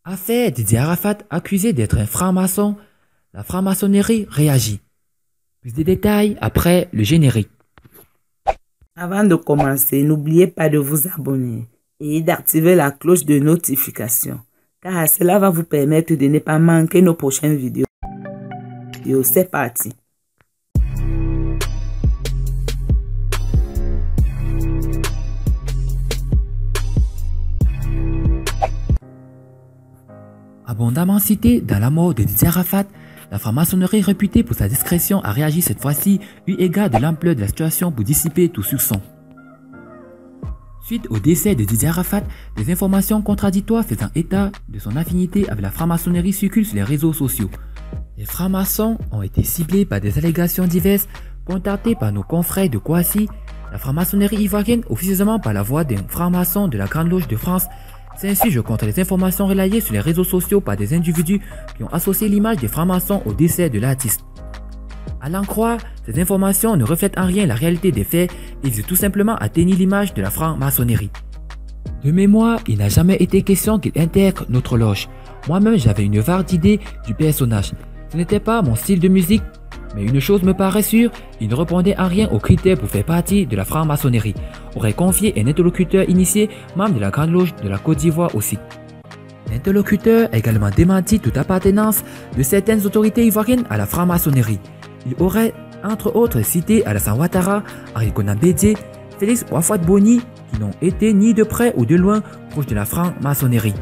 Affaire Didier Arafat accusé d'être un franc-maçon, la franc-maçonnerie réagit. Plus de détails après le générique. Avant de commencer, n'oubliez pas de vous abonner et d'activer la cloche de notification, car cela va vous permettre de ne pas manquer nos prochaines vidéos. C'est parti. Abondamment citée dans la mort de Didier Arafat, la franc-maçonnerie réputée pour sa discrétion a réagi cette fois-ci eu égard de l'ampleur de la situation pour dissiper tout soupçon. Suite au décès de Didier Arafat, des informations contradictoires faisant état de son affinité avec la franc-maçonnerie circulent sur les réseaux sociaux. Les francs-maçons ont été ciblés par des allégations diverses contactées par nos confrères de Kouassi. La franc-maçonnerie ivoirienne, officieusement par la voix d'un franc-maçon de la Grande Loge de France, s'insurge contre les informations relayées sur les réseaux sociaux par des individus qui ont associé l'image des francs-maçons au décès de l'artiste. À l'en croire, ces informations ne reflètent en rien la réalité des faits et visent tout simplement à tenir l'image de la franc-maçonnerie. De mémoire, il n'a jamais été question qu'il intègre notre loge. Moi-même, j'avais une vague idée du personnage. Ce n'était pas mon style de musique, mais une chose me paraît sûre, il ne répondait en rien aux critères pour faire partie de la franc-maçonnerie, aurait confié un interlocuteur initié, membre de la Grande Loge de la Côte d'Ivoire aussi. L'interlocuteur a également démenti toute appartenance de certaines autorités ivoiriennes à la franc-maçonnerie. Il aurait, entre autres, cité Alassane Ouattara, Henri Konan Bédié, Félix Houphouët-Boigny, qui n'ont été ni de près ou de loin proches de la franc-maçonnerie.